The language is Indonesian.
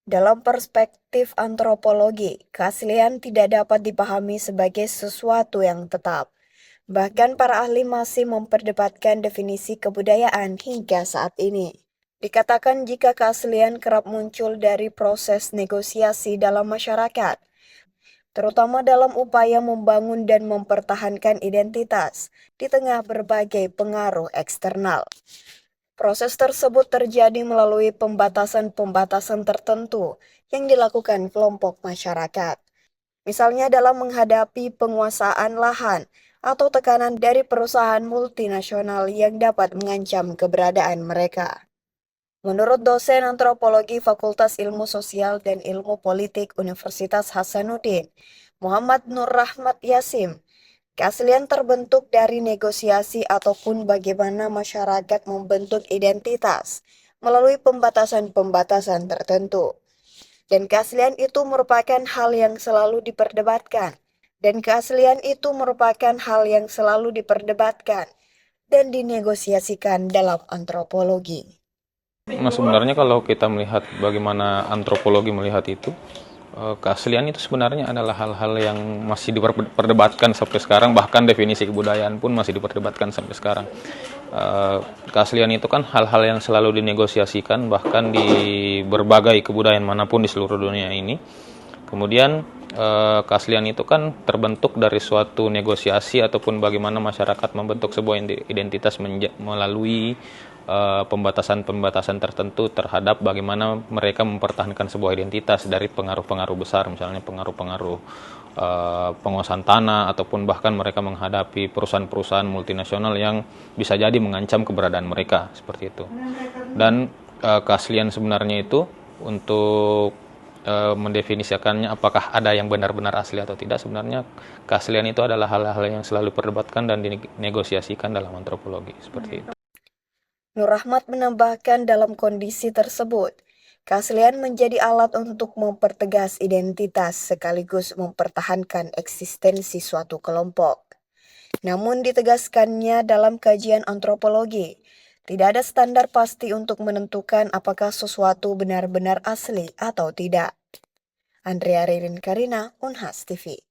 Dalam perspektif antropologi, keaslian tidak dapat dipahami sebagai sesuatu yang tetap. Bahkan para ahli masih memperdebatkan definisi kebudayaan hingga saat ini. Dikatakan jika keaslian kerap muncul dari proses negosiasi dalam masyarakat, terutama dalam upaya membangun dan mempertahankan identitas di tengah berbagai pengaruh eksternal. Proses tersebut terjadi melalui pembatasan-pembatasan tertentu yang dilakukan kelompok masyarakat. Misalnya dalam menghadapi penguasaan lahan atau tekanan dari perusahaan multinasional yang dapat mengancam keberadaan mereka. Menurut dosen antropologi Fakultas Ilmu Sosial dan Ilmu Politik Universitas Hasanuddin, Muhammad Nur Rahmat Yasim, keaslian terbentuk dari negosiasi ataupun bagaimana masyarakat membentuk identitas melalui pembatasan-pembatasan tertentu. Dan keaslian itu merupakan hal yang selalu diperdebatkan. Dan dinegosiasikan dalam antropologi. Nah, sebenarnya kalau kita melihat bagaimana antropologi melihat itu, keaslian itu sebenarnya adalah hal-hal yang masih diperdebatkan sampai sekarang, bahkan definisi kebudayaan pun masih diperdebatkan sampai sekarang. Keaslian itu kan hal-hal yang selalu dinegosiasikan, bahkan di berbagai kebudayaan manapun di seluruh dunia ini. Kemudian keaslian itu kan terbentuk dari suatu negosiasi ataupun bagaimana masyarakat membentuk sebuah identitas melalui pembatasan-pembatasan tertentu terhadap bagaimana mereka mempertahankan sebuah identitas dari pengaruh-pengaruh besar, misalnya pengaruh-pengaruh penguasaan tanah ataupun bahkan mereka menghadapi perusahaan-perusahaan multinasional yang bisa jadi mengancam keberadaan mereka seperti itu. Dan keaslian sebenarnya itu untuk mendefinisikannya apakah ada yang benar-benar asli atau tidak, sebenarnya keaslian itu adalah hal-hal yang selalu diperdebatkan dan dinegosiasikan dalam antropologi seperti itu. Nur Rahmat menambahkan dalam kondisi tersebut, keaslian menjadi alat untuk mempertegas identitas sekaligus mempertahankan eksistensi suatu kelompok. Namun ditegaskannya dalam kajian antropologi, tidak ada standar pasti untuk menentukan apakah sesuatu benar-benar asli atau tidak. Andrea Ririn Karina, Unhas TV.